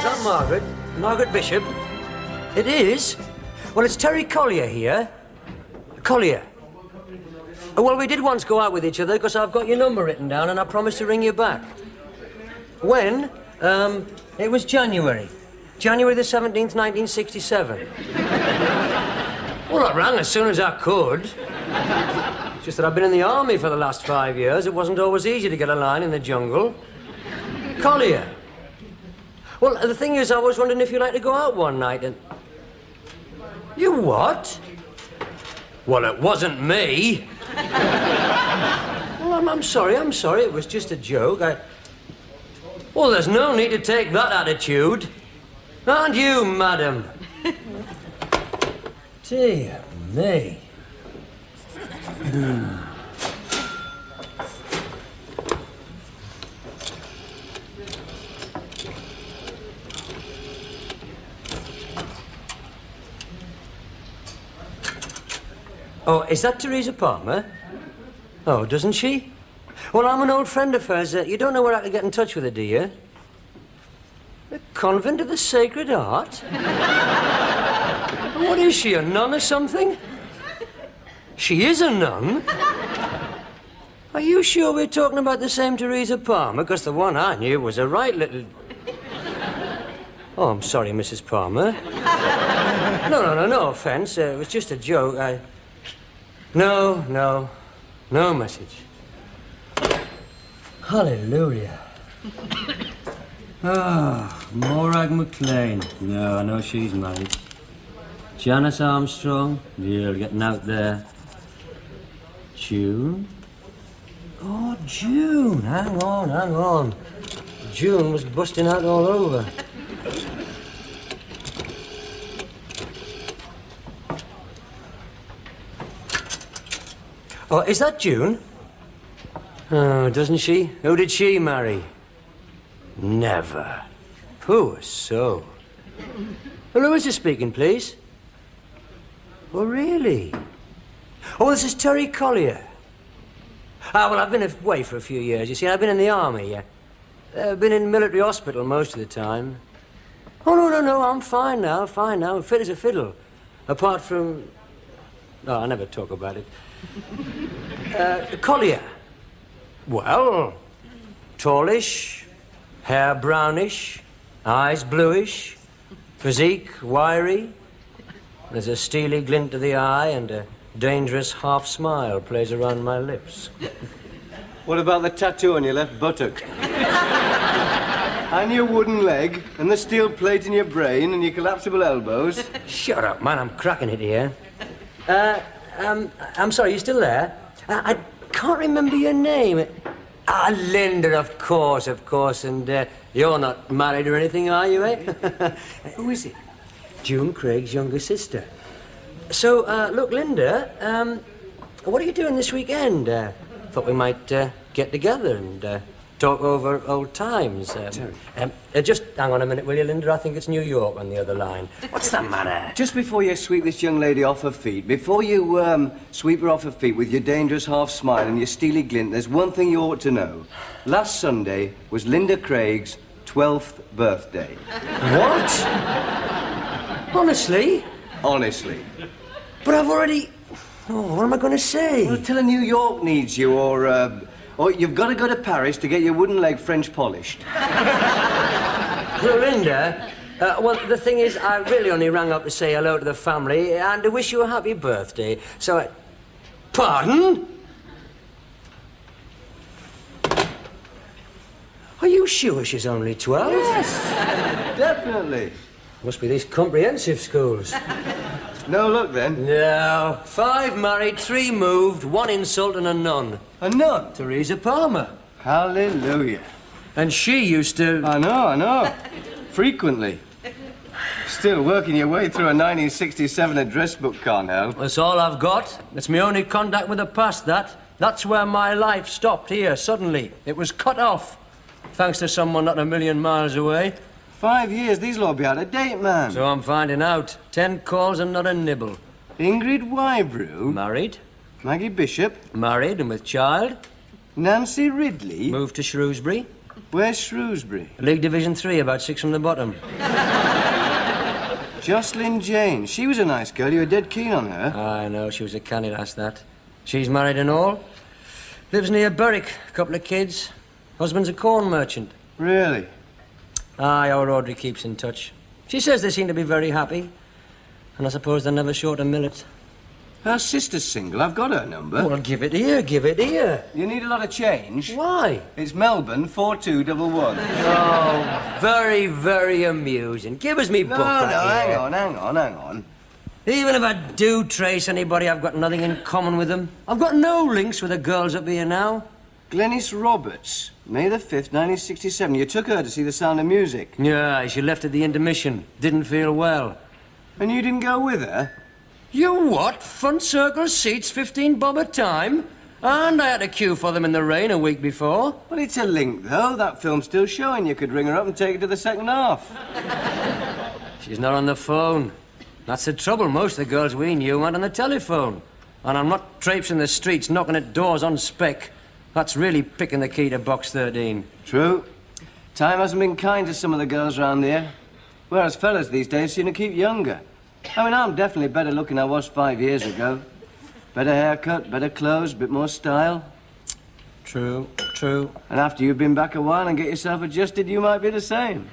is that Margaret? Margaret Bishop? It is? Well, it's Terry Collier here. Collier. Well, we did once go out with each other because I've got your number written down and I promised to ring you back. When? It was January. January the 17th, 1967. Well, I rang as soon as I could. It's just that I've been in the army for the last 5 years. It wasn't always easy to get a line in the jungle. Collier. Well, the thing is, I was wondering if you'd like to go out one night and... You what? Well, it wasn't me. Well, I'm sorry. It was just a joke. Well, there's no need to take that attitude. Aren't you, madam? Dear me. Oh, is that Teresa Palmer? Oh, doesn't she? Well, I'm an old friend of hers. You don't know where I can get in touch with her, do you? The Convent of the Sacred Heart? What is she, a nun or something? She is a nun? Are you sure we're talking about the same Teresa Palmer? Because the one I knew was a right little... Oh, I'm sorry, Mrs. Palmer. No offence. It was just a joke. No message. Hallelujah. Morag McLean. No, I know she's married. Janice Armstrong. You're getting out there. June. Oh, June. Hang on. June was busting out all over. Oh, is that June? Oh, doesn't she? Who did she marry? Never. Poor soul. Well, who is this speaking, please? Oh, really? Oh, this is Terry Collier. Well, I've been away for a few years. You see, I've been in the army, yeah. I've been in military hospital most of the time. Oh, no, I'm fine now, fit as a fiddle. Apart from... Oh, I never talk about it. Collier. Well, tallish, hair brownish, eyes bluish, physique wiry. There's a steely glint to the eye and a dangerous half smile plays around my lips. What about the tattoo on your left buttock? And your wooden leg, and the steel plate in your brain, and your collapsible elbows? Shut up, man, I'm cracking it here. I'm sorry, you still there? I can't remember your name. Linda, of course, and you're not married or anything, are you, eh? Who is it? June Craig's younger sister. So, look, Linda, what are you doing this weekend? Thought we might get together and talk over old times. Just hang on a minute, will you, Linda? I think it's New York on the other line. What's the matter? Just before you sweep this young lady off her feet, before you sweep her off her feet with your dangerous half smile and your steely glint, there's one thing you ought to know. Last Sunday was Linda Craig's 12th birthday. What? Honestly? Honestly. But I've already... Oh, what am I going to say? Well, tell her New York needs you, or you've got to go to Paris to get your wooden leg French polished. Well, Linda, well, the thing is, I really only rang up to say hello to the family and to wish you a happy birthday. So Pardon? Are you sure she's only 12? Yes, definitely. Must be these comprehensive schools. No luck, then? No. 5 married, 3 moved, 1 insult and a nun. A nun? Teresa Palmer. Hallelujah. And she used to... I know. Frequently. Still, working your way through a 1967 address book can't help. That's all I've got. It's my only contact with the past, that. That's where my life stopped here, suddenly. It was cut off. Thanks to someone not a million miles away. 5 years, these'll all be out of date, man. So I'm finding out. 10 calls and not a nibble. Ingrid Wybrew? Married. Maggie Bishop? Married and with child. Nancy Ridley? Moved to Shrewsbury. Where's Shrewsbury? League Division 3, about 6 from the bottom. Jocelyn Jane. She was a nice girl. You were dead keen on her. I know, she was a canny lass, that. She's married and all. Lives near Berwick, a couple of kids. Husband's a corn merchant. Really? Aye, our Audrey keeps in touch. She says they seem to be very happy. And I suppose they're never short of millet. Her sister's single. I've got her number. Well, give it here, give it here. You need a lot of change? Why? It's Melbourne 4211. Oh, very, very amusing. Give us me book back here. hang on. Even if I do trace anybody, I've got nothing in common with them. I've got no links with the girls up here now. Glenys Roberts, May the 5th, 1967. You took her to see The Sound of Music. Yeah, she left at the intermission. Didn't feel well. And you didn't go with her? You what? Front circle seats, 15 bob a time? And I had to queue for them in the rain a week before. Well, it's a link, though. That film's still showing. You could ring her up and take her to the second half. She's not on the phone. That's the trouble. Most of the girls we knew weren't on the telephone. And I'm not traipsing the streets, knocking at doors on spec. That's really picking the key to box 13. True. Time hasn't been kind to some of the girls around here. Whereas fellas these days seem to keep younger. I mean, I'm definitely better looking than I was 5 years ago. Better haircut, better clothes, bit more style. True, true. And after you've been back a while and get yourself adjusted, you might be the same.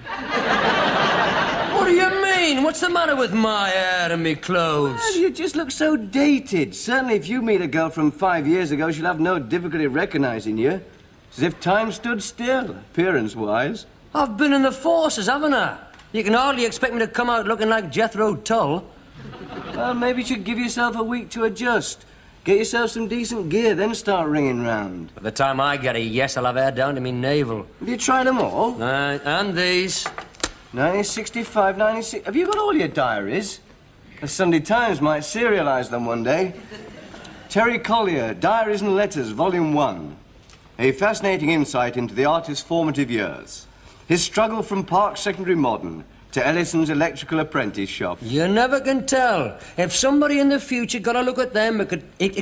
What do you mean? What's the matter with my hair and me clothes? Well, you just look so dated. Certainly if you meet a girl from 5 years ago, she'll have no difficulty recognizing you. It's as if time stood still, appearance-wise. I've been in the forces, haven't I? You can hardly expect me to come out looking like Jethro Tull. Well, maybe you should give yourself a week to adjust. Get yourself some decent gear, then start ringing round. By the time I get a yes, I'll have hair down to me navel. Have you tried them all? And these. 1965, 96... Have you got all your diaries? The Sunday Times might serialise them one day. Terry Collier, Diaries and Letters, Volume 1. A fascinating insight into the artist's formative years. His struggle from Park Secondary Modern to Ellison's electrical apprentice shop. You never can tell. If somebody in the future got a look at them, it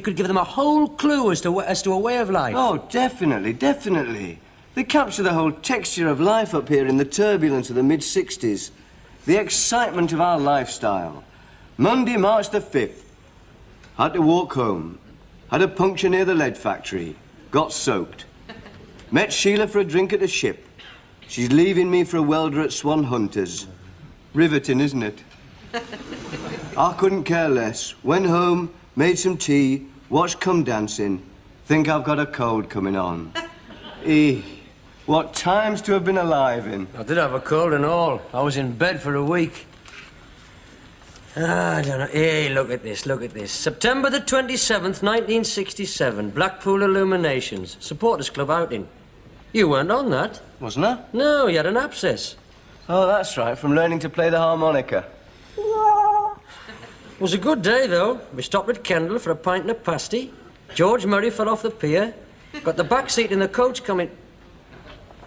could give them a whole clue as to a way of life. Oh, definitely, definitely. They capture the whole texture of life up here in the turbulence of the mid-60s. The excitement of our lifestyle. Monday, March the 5th. Had to walk home. Had a puncture near the lead factory. Got soaked. Met Sheila for a drink at the ship. She's leaving me for a welder at Swan Hunters. Riveting, isn't it? I couldn't care less. Went home, made some tea, watched Come Dancing. Think I've got a cold coming on. What times to have been alive in. I did have a cold and all. I was in bed for a week. I don't know. Hey, look at this, look at this. September the 27th, 1967. Blackpool Illuminations. Supporters Club outing. You weren't on that. Wasn't I? No, you had an abscess. Oh, that's right, from learning to play the harmonica. It was a good day, though. We stopped at Kendal for a pint and a pasty. George Murray fell off the pier. Got the back seat in the coach coming...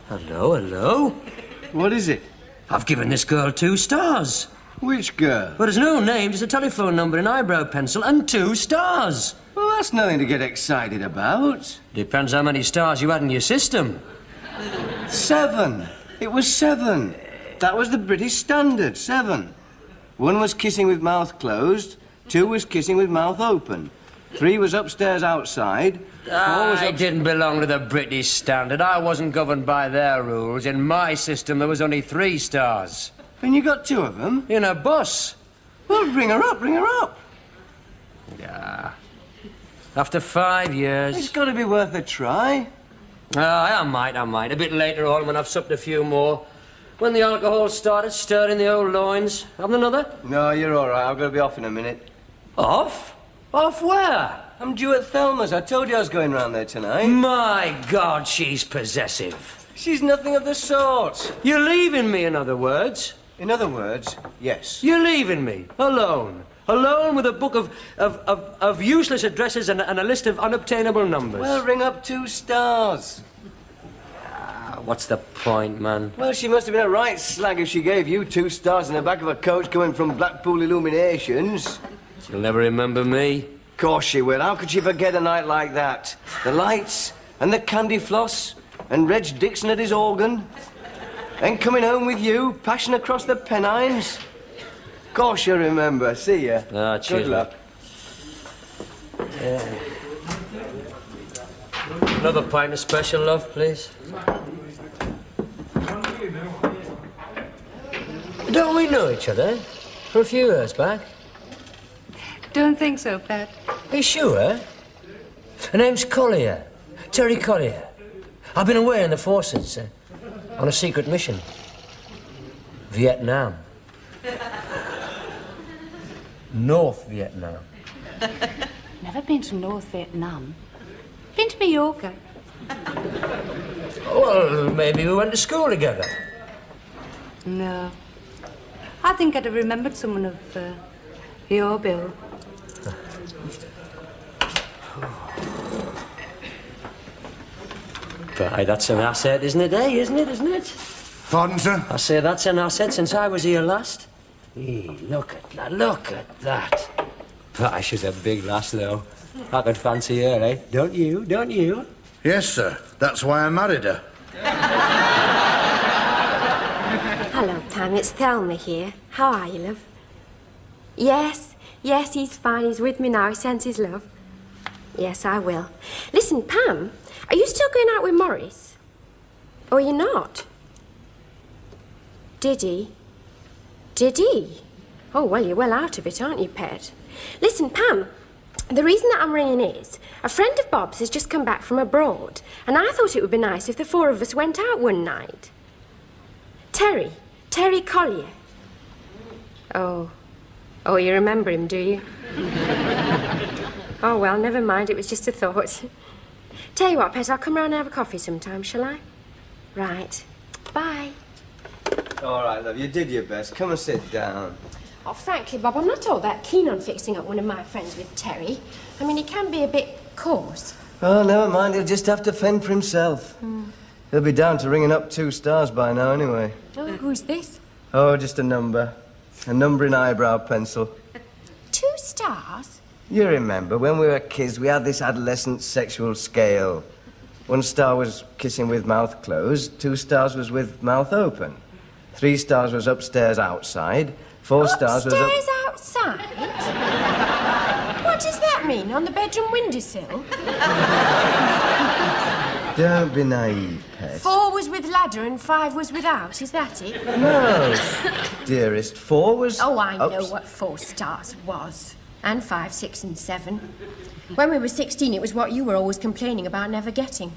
Hello, hello. What is it? I've given this girl 2 stars. Which girl? Well, there's no name, just a telephone number in eyebrow pencil and 2 stars. Well, that's nothing to get excited about. Depends how many stars you had in your system. 7. It was 7. That was the British standard, 7. 1 was kissing with mouth closed, 2 was kissing with mouth open, 3 was upstairs outside, 4 was I didn't belong to the British standard. I wasn't governed by their rules. In my system, there was only 3 stars. And you got 2 of them? In a bus. Well, ring her up, ring her up. Yeah. After 5 years... It's got to be worth a try. I might. A bit later on, when I've supped a few more. When the alcohol started stirring the old loins. Have another? No, you're all right. I've got to be off in a minute. Off? Off where? I'm due at Thelma's. I told you I was going round there tonight. My God, she's possessive. She's nothing of the sort. You're leaving me, in other words. In other words, yes. You're leaving me, alone. Alone with a book of useless addresses and a list of unobtainable numbers. Well, ring up 2 stars. What's the point, man? Well, she must have been a right slag if she gave you 2 stars in the back of a coach going from Blackpool Illuminations. She'll never remember me. Of course she will. How could she forget a night like that? The lights and the candy floss. and Reg Dixon at his organ. Then coming home with you, passion across the Pennines. Gosh, I remember. See ya. Ah, cheers. Good luck. Yeah. Another pint of special, love, please. Don't we know each other? For a few years back? Don't think so, Pat. Are you sure? Her name's Collier. Terry Collier. I've been away in the forces, on a secret mission. Vietnam. North Vietnam. Never been to North Vietnam. Been to Mallorca. Well, maybe we went to school together. No. I think I'd have remembered someone of your build. But that's an asset, isn't it, eh? Isn't it? Pardon, sir? I say that's an asset since I was here last. Hey, look at that. But she's a big lass, though. I could fancy her, eh? Don't you? Yes, sir. That's why I married her. Hello, Pam. It's Thelma here. How are you, love? Yes, he's fine. He's with me now. He sends his love. Yes, I will. Listen, Pam, are you still going out with Morris? Or you're not? Did he? Oh, well, you're well out of it, aren't you, pet? Listen, Pam, the reason that I'm ringing is a friend of Bob's has just come back from abroad, and I thought it would be nice if the four of us went out one night. Terry Collier. Oh, you remember him, do you? Oh, well, never mind, it was just a thought. Tell you what, pet, I'll come round and have a coffee sometime, shall I? Right. Bye. All right, love, you did your best. Come and sit down. Oh, frankly, Bob, I'm not all that keen on fixing up one of my friends with Terry. I mean, he can be a bit coarse. Oh, never mind. He'll just have to fend for himself. He'll be down to ringing up 2 stars by now, anyway. Oh, who's this? Oh, just a number. A number in eyebrow pencil. 2 stars? You remember, when we were kids, we had this adolescent sexual scale. 1 star was kissing with mouth closed, 2 stars was with mouth open. 3 stars was upstairs outside, 4 stars was Upstairs outside? What does that mean? On the bedroom windowsill? Don't be naive, pet. 4 was with ladder and 5 was without, is that it? No, dearest. 4 was... Oh, I know what 4 stars was. And 5, 6 and 7. When we were 16, it was what you were always complaining about never getting.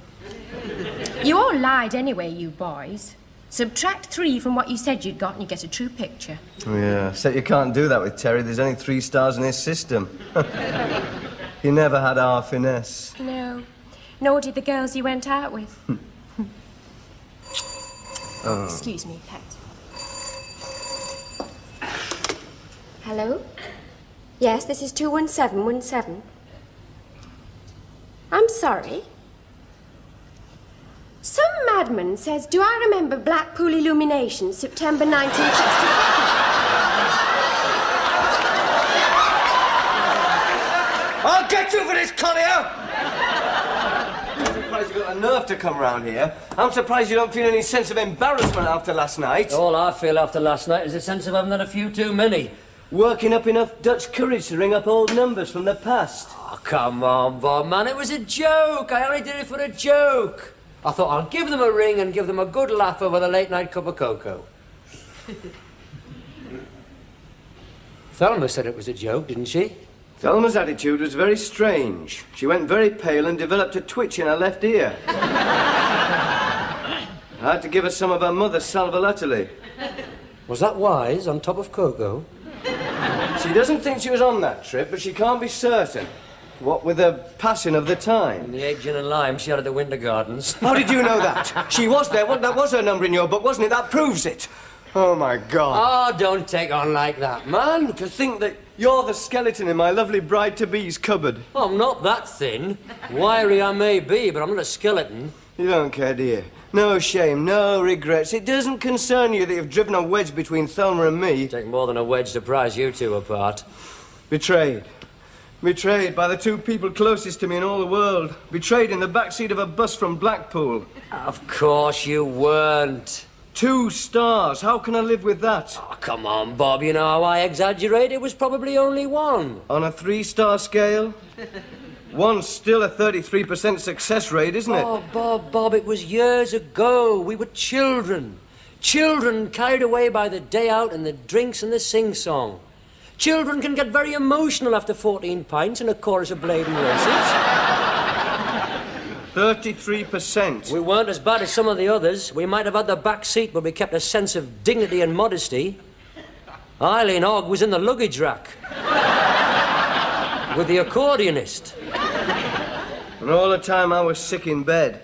You all lied anyway, you boys. Subtract 3 from what you said you'd got and you get a true picture. Yeah, except you can't do that with Terry. There's only 3 stars in his system. He never had our finesse. No. Nor did the girls you went out with. Oh. Excuse me, Pat. Hello? Yes, this is 21717. I'm sorry. Some madman says, do I remember Blackpool Illumination, September 1967? I'll get you for this, Collier! I'm surprised you got the nerve to come round here. I'm surprised you don't feel any sense of embarrassment after last night. All I feel after last night is a sense of having had a few too many. Working up enough Dutch courage to ring up old numbers from the past. Oh, come on, Bob, man. It was a joke. I only did it for a joke. I thought I'll give them a ring and give them a good laugh over the late-night cup of cocoa. Thelma said it was a joke, didn't she? Thelma's attitude was very strange. She went very pale and developed a twitch in her left ear. I had to give her some of her mother's sal volatile. Was that wise, on top of cocoa? She doesn't think she was on that trip, but she can't be certain. What with the passing of the time. And the egg, gin and lime she had at the Winter Gardens. How did you know that? She was there. That was her number in your book, wasn't it? That proves it. Oh, my God. Oh, don't take on like that, man. To think that you're the skeleton in my lovely bride-to-be's cupboard. I'm not that thin. Wiry I may be, but I'm not a skeleton. You don't care, do you? No shame, no regrets. It doesn't concern you that you've driven a wedge between Thelma and me. Take more than a wedge to prise you two apart. Betrayed. Betrayed by the two people closest to me in all the world. Betrayed in the backseat of a bus from Blackpool. Of course you weren't. 2 stars. How can I live with that? Oh, come on, Bob. You know how I exaggerate. It was probably only 1. On a 3-star scale? 1's still a 33% success rate, isn't it? Oh, Bob, it was years ago. We were children. Children carried away by the day out and the drinks and the sing-song. Children can get very emotional after 14 pints and a chorus of Bladen races. 33%. We weren't as bad as some of the others. We might have had the back seat, but we kept a sense of dignity and modesty. Eileen Ogg was in the luggage rack with the accordionist. And all the time I was sick in bed,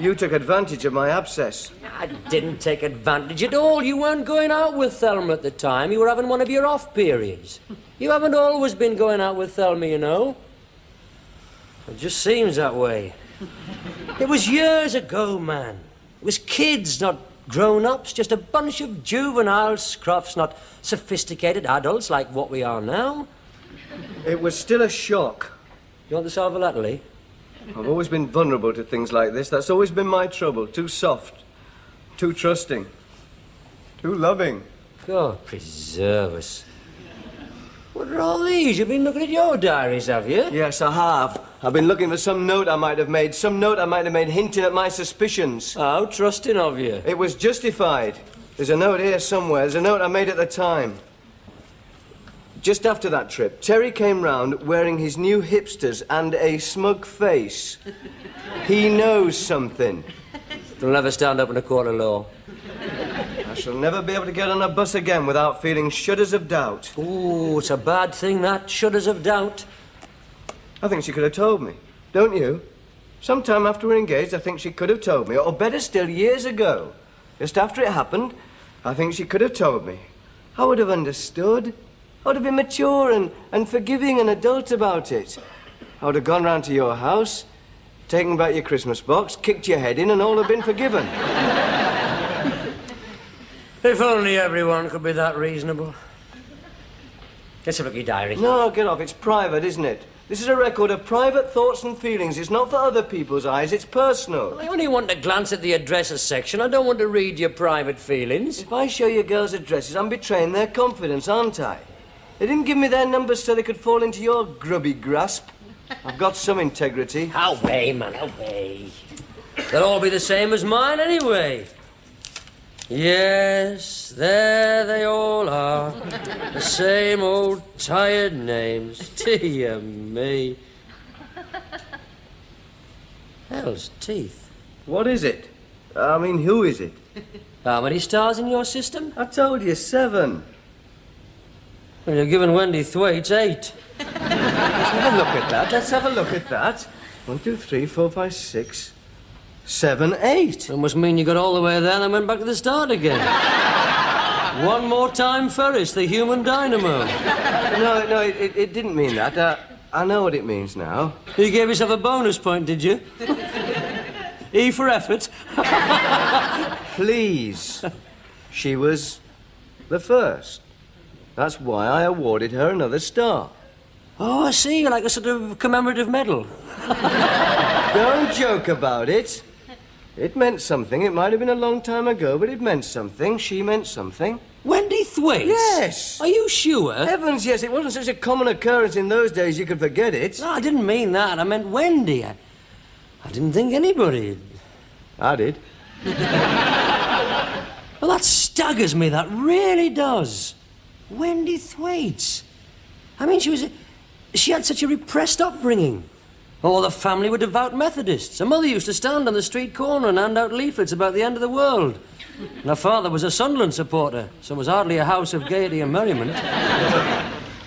you took advantage of my abscess. I didn't take advantage at all. You weren't going out with Thelma at the time. You were having one of your off periods. You haven't always been going out with Thelma, you know. It just seems that way. It was years ago, man. It was kids, not grown-ups, just a bunch of juvenile scruffs, not sophisticated adults like what we are now. It was still a shock. You want the Salvalately? I've always been vulnerable to things like this. That's always been my trouble. Too soft, too trusting, too loving. God preserve us. What are all these? You've been looking at your diaries, have you? Yes, I have. I've been looking for some note I might have made, hinting at my suspicions. How trusting of you. It was justified. There's a note here somewhere. There's a note I made at the time. Just after that trip, Terry came round wearing his new hipsters and a smug face. He knows something. They'll never stand up in a court of law. I shall never be able to get on a bus again without feeling shudders of doubt. Ooh, it's a bad thing, that. Shudders of doubt. I think she could have told me. Don't you? Sometime after we're engaged, I think she could have told me. Or better still, years ago. Just after it happened, I think she could have told me. I would have understood. I would have been mature and forgiving and adult about it. I would have gone round to your house, taken back your Christmas box, kicked your head in, and all have been forgiven. If only everyone could be that reasonable. Let's have a look at your diary. No, get off. It's private, isn't it? This is a record of private thoughts and feelings. It's not for other people's eyes. It's personal. I only want to glance at the addresses section. I don't want to read your private feelings. If I show you girls' addresses, I'm betraying their confidence, aren't I? They didn't give me their numbers so they could fall into your grubby grasp. I've got some integrity. Away, man, away. They'll all be the same as mine anyway. Yes, there they all are. The same old tired names. Dear me. Hell's teeth. What is it? I mean, who is it? How many stars in your system? I told you, 7. Well, you're giving Wendy Thwaites 8. Let's have a look at that. Let's have a look at that. 1, 2, 3, 4, 5, 6, 7, 8. That must mean you got all the way there and then went back to the start again. One more time, Ferris, the human dynamo. No, it didn't mean that. I know what it means now. You gave yourself a bonus point, did you? E for effort. Please. She was the first. That's why I awarded her another star. Oh, I see, like a sort of commemorative medal. Don't joke about it. It meant something. It might have been a long time ago, but it meant something. She meant something. Wendy Thwaites? Yes. Are you sure? Heavens, yes. It wasn't such a common occurrence in those days you could forget it. No, I didn't mean that. I meant Wendy. I didn't think anybody. I did. Well, that staggers me. That really does. Wendy Thwaites. I mean, she had such a repressed upbringing. All the family were devout Methodists. Her mother used to stand on the street corner and hand out leaflets about the end of the world. And her father was a Sunderland supporter, so it was hardly a house of gaiety and merriment.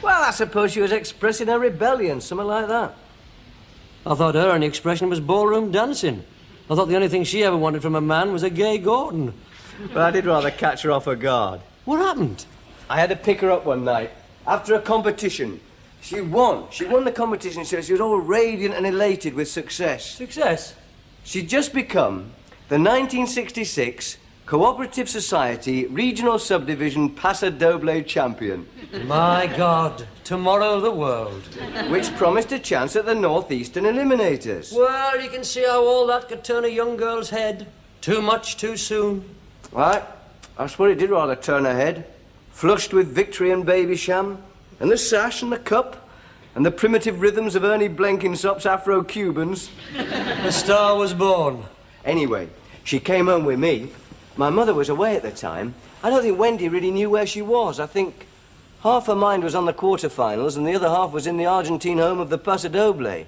Well, I suppose she was expressing her rebellion, something like that. I thought her only expression was ballroom dancing. I thought the only thing she ever wanted from a man was a gay Gordon. But I did rather catch her off her guard. What happened? I had to pick her up one night after a competition. She won. She won the competition, so she was all radiant and elated with success. Success? She'd just become the 1966 Cooperative Society, Regional Subdivision, Paso Doble champion. My God, tomorrow the world. Which promised a chance at the Northeastern Eliminators. Well, you can see how all that could turn a young girl's head. Too much, too soon. Right, that's what it did rather turn her head. Flushed with victory and Babysham, and the sash and the cup, and the primitive rhythms of Ernie Blenkinsop's Afro-Cubans. The star was born. Anyway, she came home with me. My mother was away at the time. I don't think Wendy really knew where she was. I think half her mind was on the quarterfinals and the other half was in the Argentine home of the Paso Doble.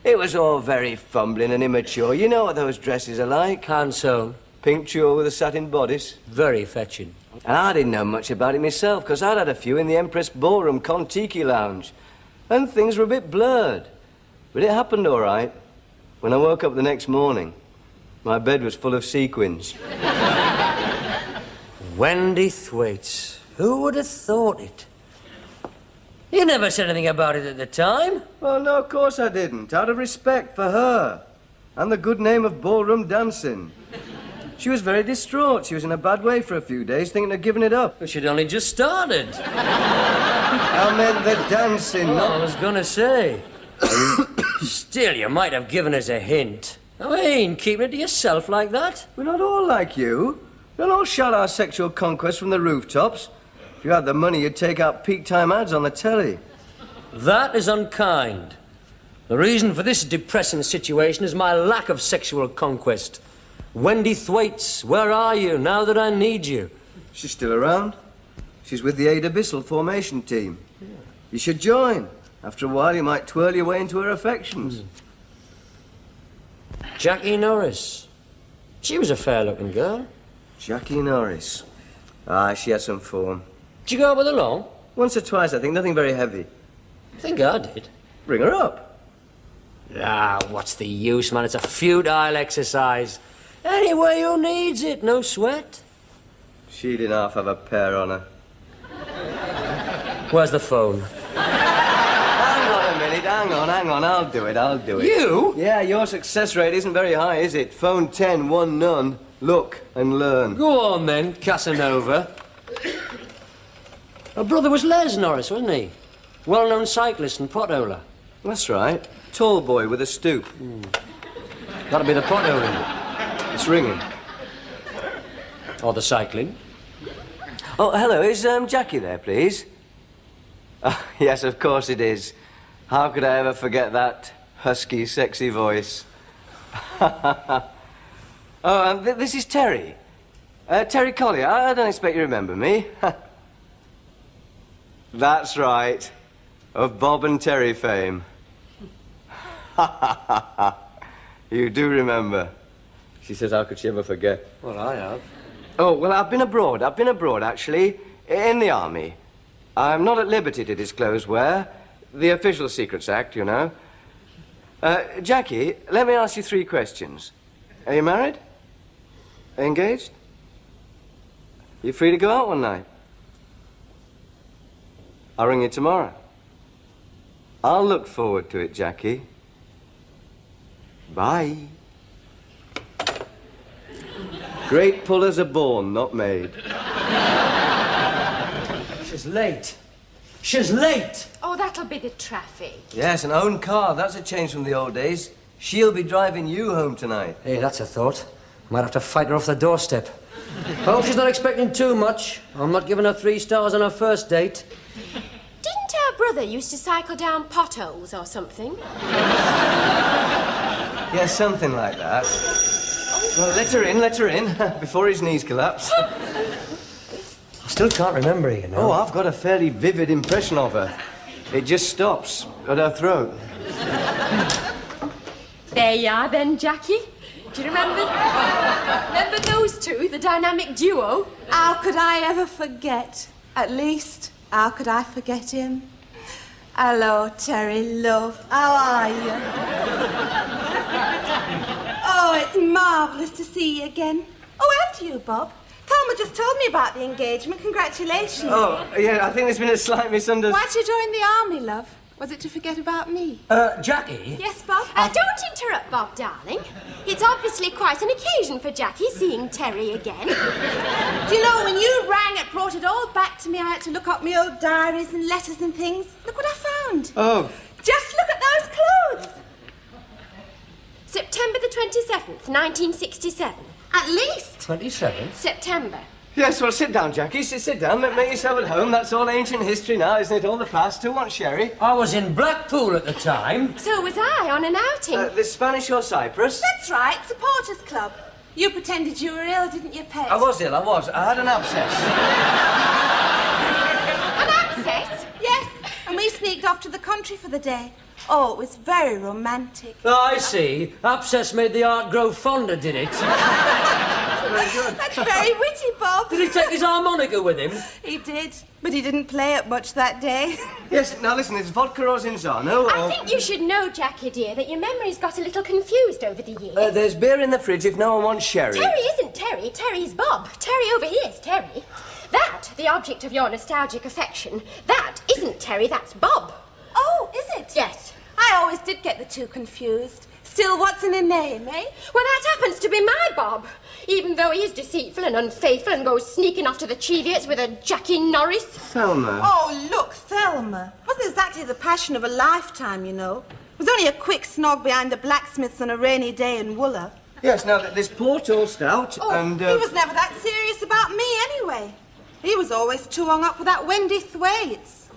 It was all very fumbling and immature. You know what those dresses are like. Hand-sewn. Pink tulle with a satin bodice. Very fetching. And I didn't know much about it myself, because I'd had a few in the Empress Ballroom Kon-Tiki Lounge. And things were a bit blurred. But it happened all right. When I woke up the next morning, my bed was full of sequins. Wendy Thwaites. Who would have thought it? You never said anything about it at the time. Well, no, of course I didn't. Out of respect for her. And the good name of ballroom dancing. She was very distraught. She was in a bad way for a few days, thinking of giving it up. But she'd only just started. I meant the dancing, I not... was gonna say. Still, you might have given us a hint. I mean, keeping it to yourself like that. We're not all like you. We don't all shout our sexual conquest from the rooftops. If you had the money, you'd take out peak time ads on the telly. That is unkind. The reason for this depressing situation is my lack of sexual conquest. Wendy Thwaites, where are you now that I need you? She's still around. She's with the Ada Bissell formation team. Yeah. You should join. After a while, you might twirl your way into her affections. Jackie Norris. She was a fair-looking girl. Jackie Norris. Ah, she had some form. Did you go out with her long? Once or twice, I think. Nothing very heavy. I think I did. Bring her up. Ah, what's the use, man? It's a futile exercise. Anyway, who needs it? No sweat. She didn't half have a pair on her. Where's the phone? Hang on a minute, hang on. I'll do it. You? Yeah, your success rate isn't very high, is it? Phone 10, 1 none. Look and learn. Go on, then, Casanova. Her brother was Les Norris, wasn't he? Well-known cyclist and potholer. That's right. Tall boy with a stoop. That'll be the potholing. It's ringing. Or the cycling. Oh, hello. Is Jackie there, please? Oh, yes, of course it is. How could I ever forget that husky, sexy voice? Oh, this is Terry. Terry Collier. I don't expect you remember me. That's right. Of Bob and Terry fame. You do remember. She says, how could she ever forget? Well, I have. Oh, well, I've been abroad, actually, in the army. I'm not at liberty to disclose where. The Official Secrets Act, you know. Jackie, let me ask you 3 questions. Are you married? Engaged? You free to go out one night? I'll ring you tomorrow. I'll look forward to it, Jackie. Bye. Great pullers are born, not made. She's late. She's late! Oh, that'll be the traffic. Yes, an own car. That's a change from the old days. She'll be driving you home tonight. Hey, that's a thought. Might have to fight her off the doorstep. Hope she's not expecting too much. I'm not giving her 3 stars on her first date. Didn't her brother used to cycle down potholes or something? Yeah, something like that. Well, let her in, before his knees collapse. I still can't remember her, you know. Oh, I've got a fairly vivid impression of her. It just stops at her throat. There you are then, Jackie. Do you remember? Remember those two, the dynamic duo? How could I ever forget? At least, how could I forget him? Hello, Terry, love. How are you? Oh, it's marvellous to see you again. Oh, and you, Bob. Thelma just told me about the engagement. Congratulations. Oh, yeah, I think there's been a slight misunderstanding. Why'd you join the army, love? Was it to forget about me? Jackie? Yes, Bob? Don't interrupt, Bob, darling. It's obviously quite an occasion for Jackie seeing Terry again. Do you know, when you rang, it brought it all back to me. I had to look up my old diaries and letters and things. Look what I found. Oh. Just look at those clothes. September the 27th, 1967. At least. 27th? September. Yes, well, sit down, Jackie. Sit down. Make yourself at home. That's all ancient history now, isn't it? All the past. Who wants sherry? I was in Blackpool at the time. So was I, on an outing. The Spanish or Cyprus? That's right, supporters club. You pretended you were ill, didn't you, Pet? I was ill, I was. I had an abscess. An abscess? Yes, and we sneaked off to the country for the day. Oh, it was very romantic. Oh, I see. Abscess made the art grow fonder, did it? Very good. That's very witty, Bob. Did he take his harmonica with him? He did, but he didn't play it much that day. Yes, now listen, it's vodka or Zinzano or... I think you should know, Jackie, dear, that your memory's got a little confused over the years. there's beer in the fridge if no one wants sherry. Terry isn't Terry, Terry's Bob. Terry over here is Terry. That, the object of your nostalgic affection, that isn't Terry, that's Bob. Oh, is it? Yes. I always did get the two confused. Still, what's in a name, eh? Well, that happens to be my Bob. Even though he is deceitful and unfaithful and goes sneaking off to the Cheviots with a Jackie Norris. Thelma. Oh, look, Thelma. Wasn't exactly the passion of a lifetime, you know. It was only a quick snog behind the blacksmiths on a rainy day in Wooler. Yes, now there's port or stout and... He was never that serious about me anyway. He was always too hung up with that Wendy Thwaites.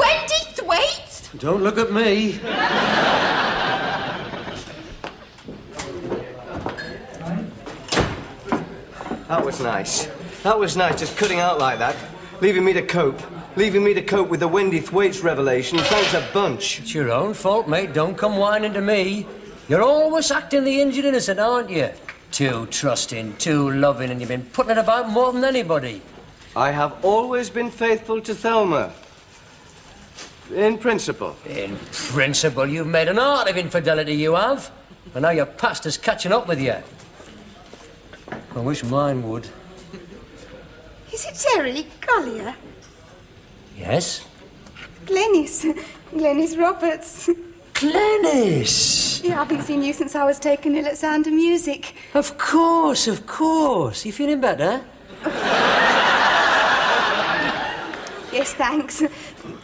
Wendy Thwaites? Don't look at me. That was nice. That was nice, just cutting out like that. Leaving me to cope. Leaving me to cope with the Wendy Thwaites revelation. Thanks a bunch. It's your own fault, mate. Don't come whining to me. You're always acting the injured innocent, aren't you? Too trusting, too loving, and you've been putting it about more than anybody. I have always been faithful to Thelma. In principle. In principle, you've made an art of infidelity, you have. And now your past is catching up with you. I wish mine would. Is it Terry Collier? Yes? Glenys Roberts. Glenys! Yeah, I haven't seen you since I was taken ill at Sound of Music. Of course, of course. You feeling better? Yes, thanks.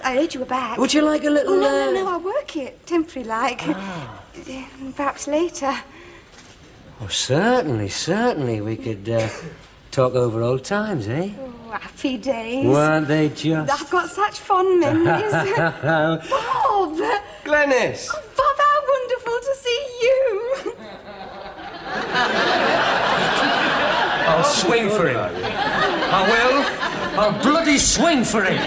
I heard you were back. Would you like a little... Oh, no, I'll work it. Temporary like. Perhaps later. Oh, certainly. We could talk over old times, eh? Oh, happy days. Weren't they just? I've got such fond memories. Bob! Glenys! Oh, Bob, how wonderful to see you. I'll swing for him. I will. I'll bloody swing for him.